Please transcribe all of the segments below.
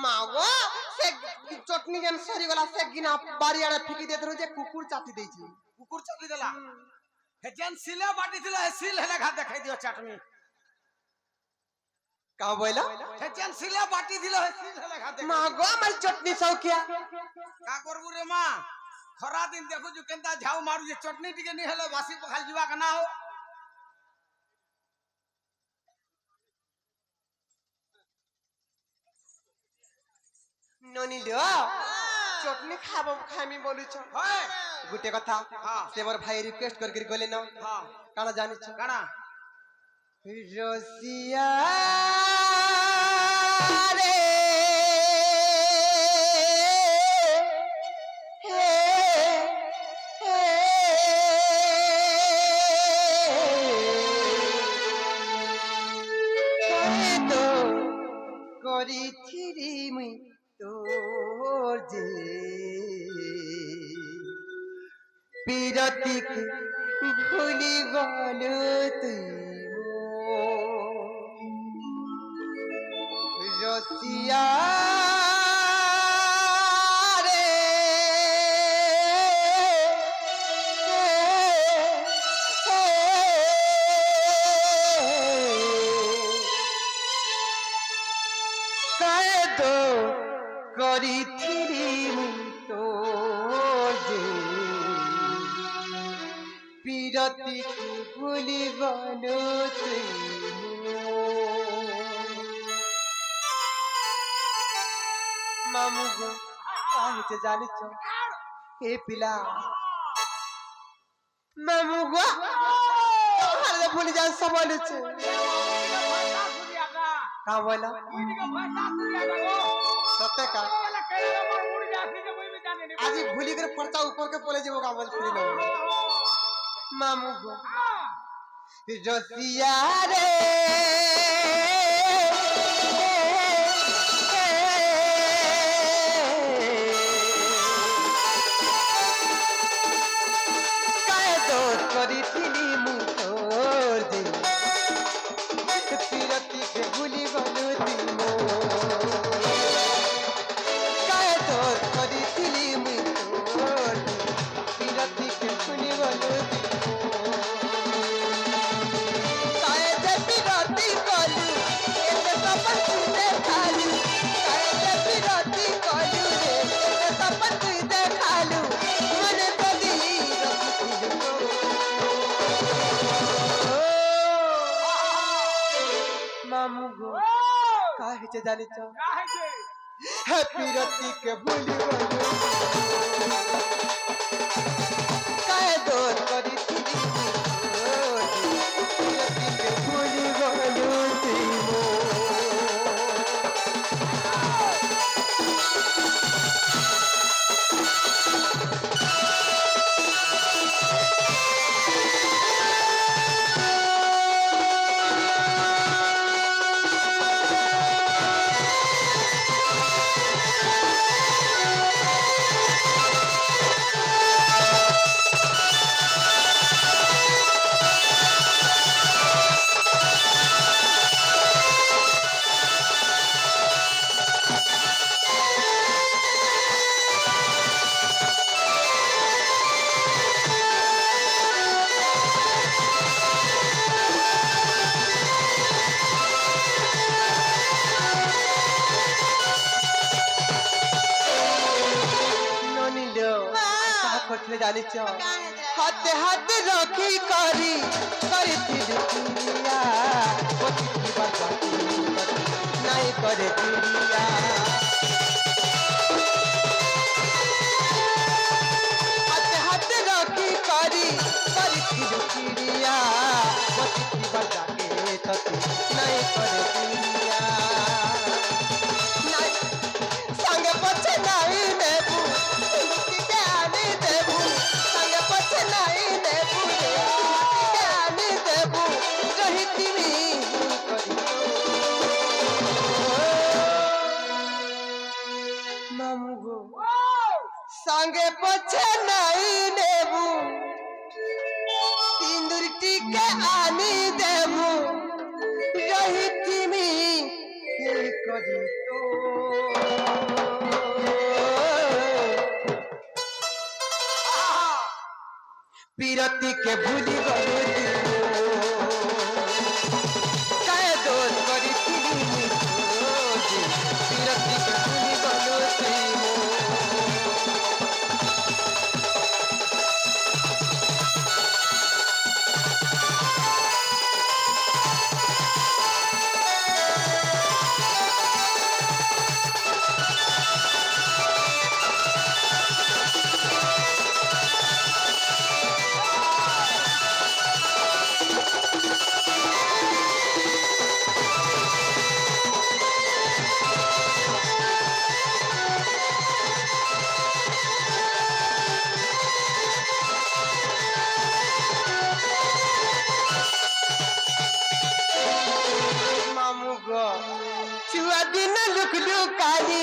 মা গো সে চটনি যেন সরি গলা সে গিনা বাড়ি আড়ে ফিকি দে ধরো যে কুকুর চাটি দেইছি কুকুর চাটি দেলা হে যেন সিলে বাটি দিল হে সিল হেলে ঘা দেখাই দিও চাটনি का बोला হে যেন সিলে বাটি দিল হে সিল হেলে ঘা দেখাই মা গো আমার চটনি সৌকিয়া का करबु रे मां खरा दिन देखो जो केंता झाऊ मारू जे चटनी टिके नि हेले बासी पखाल जीवा का ना हो ननी लो चटनी खाबो खामी बोलु छ होय गुटे कथा हां से मोर भाई रिक्वेस्ट कर गले न हां काना जानि छ काना रसिया रे हे हे तो करी थिरी मुई তোর যে বিরতি ভুলি গল তুই রসিয়া রে কায়দো করিছিলি তোর যে বিরতি ভুলি গল তুই মামু গো কাহিতে জানিছ এ পিলা মামু গো আরে ভুলি যা সব বলেছে का बोला सत्य का आज भूली कर फरता ऊपर के बोले जेबो का बोल फुली लो मामू गो रसिया रे काय दोष करी थिली मु तोर दे पिरती के भूली गलु दिमो काय दोष करी थिली मु तोर पिरती के भूली गलु दिमो काय जे पिरती कलु एते सपन तुते खालु काय जे पिरती कलु रे एते सपन तुते खालु मने बदी मामू गो काहे जे जानि छ काहे जे हैप्पी रति के भूली गलो काहे दोर करी थिली रति के भूली गलो तिमो करथले जानि छ हाथे हाथे रखी करी थिली दुनिया ओती बात नहीं करे दुनिया हाथे हाथे रखी करी थिली दुनिया ओती बात नहीं करे दुनिया संग पछे नहीं नेबू संगे पछे नहीं नेबू सिंदूर टीके आनी देबू रही तिमी करी तो पीरती के भूली गलू काय दोष करी पीरती के भूली गलू छुआ दिन लुक लुकाली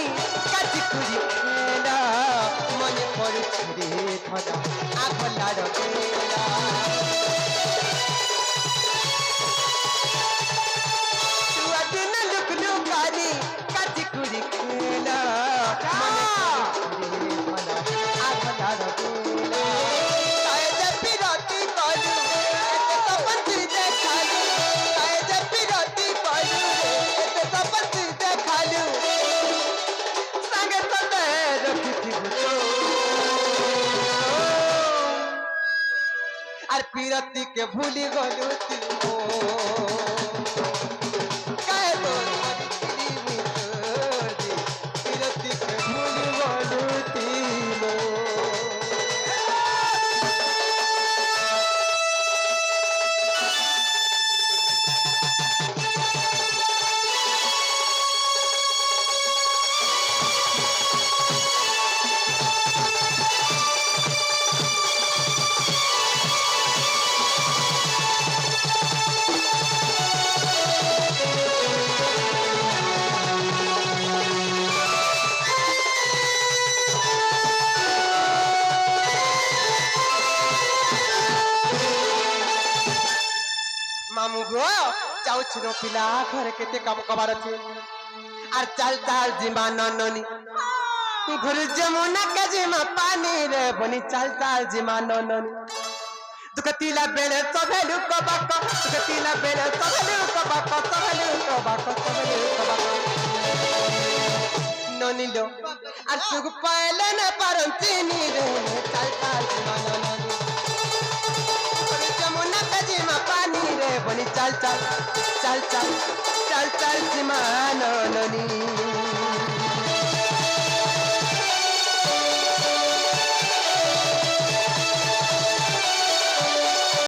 काटी कुड़ी खेला मन पड़े रे धरा आग लाड़ गेला छुआ दिन लुक लुकाली काटी कुड़ी खेला मन पड़े रे धरा आग लाड़ गेला काहे जे पिरती कलू एते सपन तू देखालू काहे जे पिरती कलू एते सपन तू देखालू संगे तते रखी भूतो आर पिरती के भूली गलू तू काहे तो पिरती के भूली गलू तू मामू गो जाऊ छिनो पिला घर केते काम कबार छे आर चाल चाल जिमा नननी घर जमुना के जिमा पानी रे बनी चाल चाल जिमा नननी दुकतीला बेले सभेलु कबाक दुकतीला बेले सभेलु कबाक ननी लो आर सुग पाले न परंतीनी रे चाल चाल जिमा नननी जमुना के जिमा पानी रे बनी चाल चाल चाल चाल चाल चाल जिमा नननी